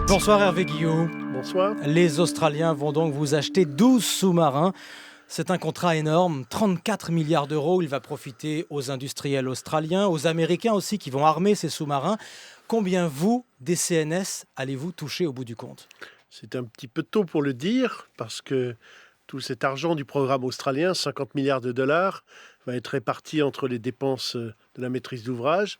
Bonsoir Hervé Guillot. Bonsoir. Les Australiens vont donc vous acheter 12 sous-marins. C'est un contrat énorme, 34 milliards d'euros. Il va profiter aux industriels australiens, aux Américains aussi qui vont armer ces sous-marins. Combien vous, des CNS, allez-vous toucher au bout du compte ? C'est un petit peu tôt pour le dire, parce que tout cet argent du programme australien, 50 milliards de dollars, va être réparti entre les dépenses de la maîtrise d'ouvrage,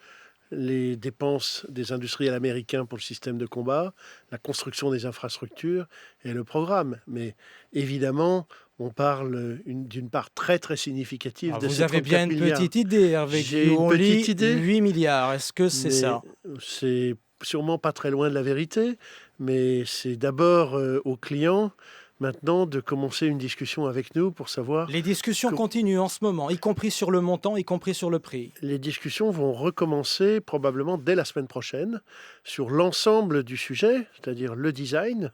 les dépenses des industriels américains pour le système de combat, la construction des infrastructures et le programme. Mais évidemment, on parle d'une part très très significative de Vous ces avez 34 bien une milliards. petite idée, Hervé J'ai Guillot. une On lit petite idée, 8 milliards. Est-ce que c'est mais ça ? c'est sûrement pas très loin de la vérité. Mais c'est d'abord aux clients maintenant de commencer une discussion avec nous pour savoir. Les discussions continuent en ce moment, y compris sur le montant, y compris sur le prix. Les discussions vont recommencer probablement dès la semaine prochaine sur l'ensemble du sujet, c'est-à-dire le design,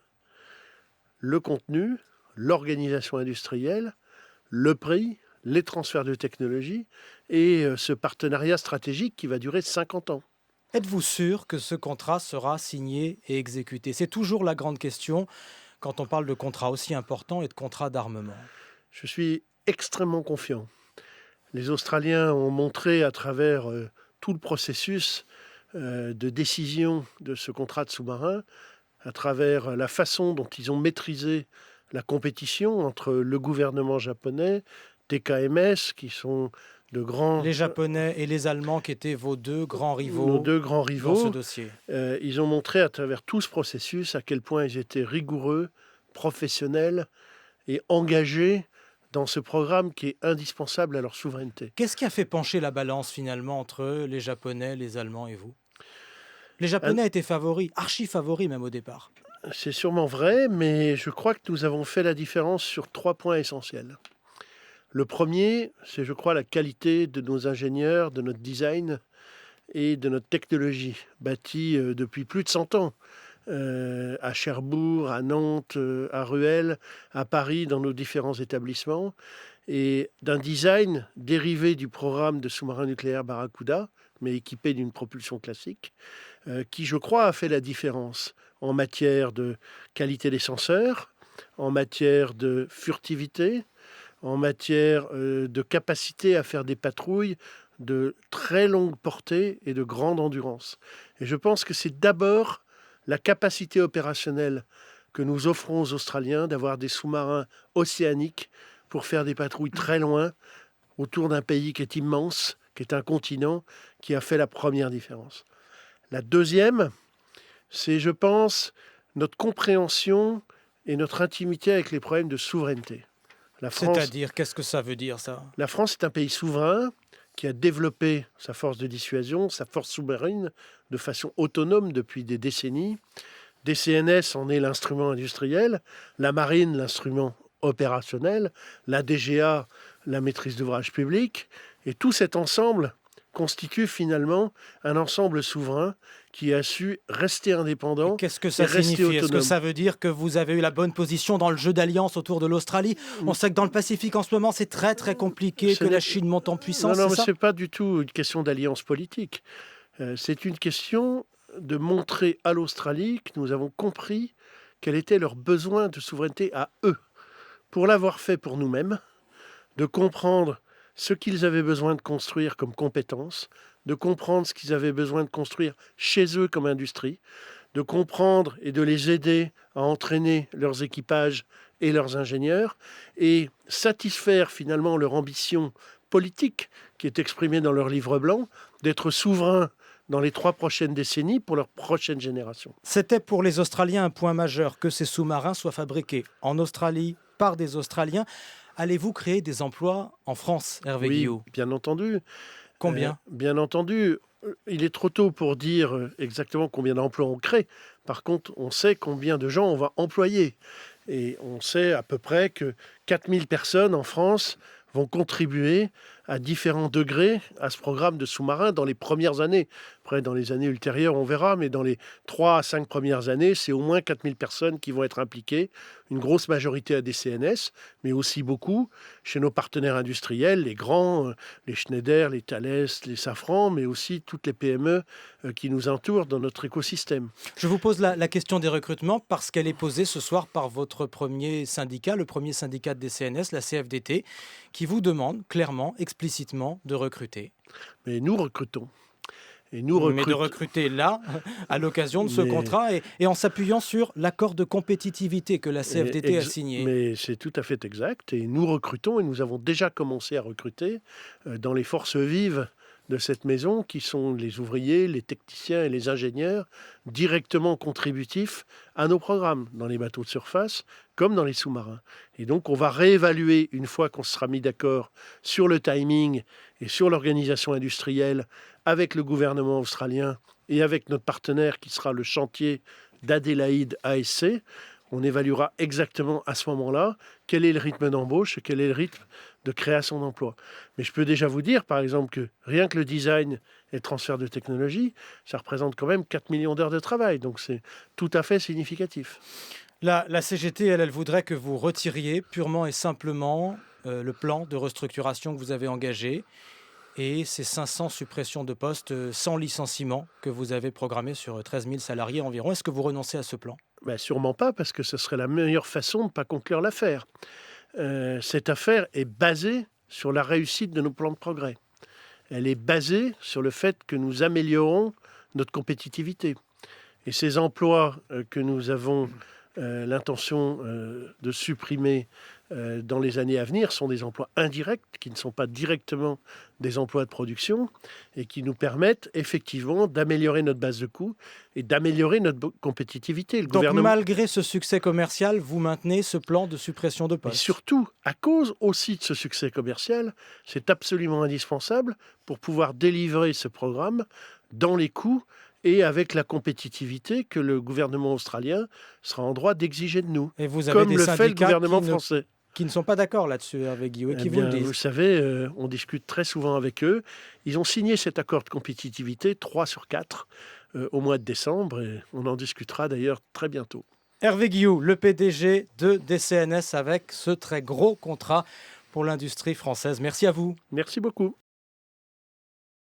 le contenu, l'organisation industrielle, le prix, les transferts de technologie et ce partenariat stratégique qui va durer 50 ans. Êtes-vous sûr que ce contrat sera signé et exécuté ? C'est toujours la grande question quand on parle de contrats aussi importants et de contrats d'armement. Je suis extrêmement confiant. Les Australiens ont montré à travers tout le processus de décision de ce contrat de sous-marin, à travers la façon dont ils ont maîtrisé la compétition entre le gouvernement japonais, TKMS, qui sont de grands... Les Japonais et les Allemands qui étaient vos deux grands rivaux Nos deux grands dans ce rivaux, dossier. ils ont montré à travers tout ce processus à quel point ils étaient rigoureux, professionnels et engagés dans ce programme qui est indispensable à leur souveraineté. Qu'est-ce qui a fait pencher la balance finalement entre les Japonais, les Allemands et vous ? Les Un- Japonais étaient favoris, archi favoris même au départ. C'est sûrement vrai, mais je crois que nous avons fait la différence sur 3 points essentiels. Le premier, c'est, je crois, la qualité de nos ingénieurs, de notre design et de notre technologie, bâtie depuis plus de 100 ans, à Cherbourg, à Nantes, à Ruel, à Paris, dans nos différents établissements, et d'un design dérivé du programme de sous-marin nucléaire Barracuda, mais équipé d'une propulsion classique, qui, je crois, a fait la différence en matière de qualité des senseurs, en matière de furtivité, en matière de capacité à faire des patrouilles de très longue portée et de grande endurance. Et je pense que c'est d'abord la capacité opérationnelle que nous offrons aux Australiens d'avoir des sous-marins océaniques pour faire des patrouilles très loin autour d'un pays qui est immense, qui est un continent, qui a fait la première différence. La deuxième, c'est, je pense, notre compréhension et notre intimité avec les problèmes de souveraineté. C'est-à-dire, qu'est-ce que ça veut dire ça ? La France est un pays souverain qui a développé sa force de dissuasion, sa force sous-marine de façon autonome depuis des décennies. DCNS en est l'instrument industriel, la marine l'instrument opérationnel, la DGA la maîtrise d'ouvrage public. Et tout cet ensemble constitue finalement un ensemble souverain qui a su rester indépendant. Qu'est-ce que ça et rester signifie ? Est-ce que autonome. ça veut dire que vous avez eu la bonne position dans le jeu d'alliance autour de l'Australie ? On sait que dans le Pacifique en ce moment c'est très très compliqué, Ce que la n'est- Chine monte en puissance, Non, c'est mais ça ? ce n'est pas du tout une question d'alliance politique. C'est une question de montrer à l'Australie que nous avons compris quel était leur besoin de souveraineté à eux. Pour l'avoir fait pour nous-mêmes, de comprendre ce qu'ils avaient besoin de construire comme compétences, de comprendre ce qu'ils avaient besoin de construire chez eux comme industrie, de comprendre et de les aider à entraîner leurs équipages et leurs ingénieurs, et satisfaire finalement leur ambition politique qui est exprimée dans leur livre blanc, d'être souverains dans les 3 prochaines décennies pour leur prochaine génération. C'était pour les Australiens un point majeur que ces sous-marins soient fabriqués en Australie par des Australiens. Allez-vous créer des emplois en France, Hervé Oui, Guillot ? bien entendu. Combien ? Bien entendu, il est trop tôt pour dire exactement combien d'emplois on crée. Par contre, on sait combien de gens on va employer. Et on sait à peu près que 4000 personnes en France vont contribuer à différents degrés à ce programme de sous-marins dans les premières années. Après, dans les années ultérieures, on verra, mais dans les 3 à 5 premières années, c'est au moins 4000 personnes qui vont être impliquées, une grosse majorité à des CNS, mais aussi beaucoup chez nos partenaires industriels, les grands, les Schneider, les Thales, les Safran, mais aussi toutes les PME qui nous entourent dans notre écosystème. Je vous pose la question des recrutements parce qu'elle est posée ce soir par votre premier syndicat, le premier syndicat des CNS, la CFDT, qui vous demande clairement, explicitement de recruter. Mais nous recrutons. Et nous Mais de recruter là, à l'occasion de ce contrat, et en s'appuyant sur l'accord de compétitivité que la CFDT a signé. Mais c'est tout à fait exact. Et nous recrutons, et nous avons déjà commencé à recruter dans les forces vives de cette maison, qui sont les ouvriers, les techniciens et les ingénieurs directement contributifs à nos programmes, dans les bateaux de surface comme dans les sous-marins. Et donc on va réévaluer, une fois qu'on sera mis d'accord sur le timing et sur l'organisation industrielle, avec le gouvernement australien et avec notre partenaire qui sera le chantier d'Adélaïde ASC. On évaluera exactement à ce moment-là quel est le rythme d'embauche, quel est le rythme de création d'emplois. Mais je peux déjà vous dire, par exemple, que rien que le design et le transfert de technologie, ça représente quand même 4 millions d'heures de travail. Donc c'est tout à fait significatif. La CGT, elle voudrait que vous retiriez purement et simplement le plan de restructuration que vous avez engagé et ces 500 suppressions de postes sans licenciement que vous avez programmées sur 13 000 salariés environ. Est-ce que vous renoncez à ce plan ? Ben, sûrement pas, parce que ce serait la meilleure façon de ne pas conclure l'affaire. Cette affaire est basée sur la réussite de nos plans de progrès. Elle est basée sur le fait que nous améliorons notre compétitivité. Et ces emplois que nous avons l'intention de supprimer dans les années à venir sont des emplois indirects qui ne sont pas directement des emplois de production et qui nous permettent effectivement d'améliorer notre base de coûts et d'améliorer notre compétitivité. Donc malgré ce succès commercial, vous maintenez ce plan de suppression de postes. Et surtout, à cause aussi de ce succès commercial, c'est absolument indispensable pour pouvoir délivrer ce programme dans les coûts et avec la compétitivité que le gouvernement australien sera en droit d'exiger de nous, et vous avez comme des le fait le gouvernement français. Qui ne sont pas d'accord là-dessus, Hervé Guillou, et qui vous le disent. Vous savez, on discute très souvent avec eux. Ils ont signé cet accord de compétitivité 3 sur 4 au mois de décembre, et on en discutera d'ailleurs très bientôt. Hervé Guillou, le PDG de DCNS, avec ce très gros contrat pour l'industrie française. Merci à vous. Merci beaucoup.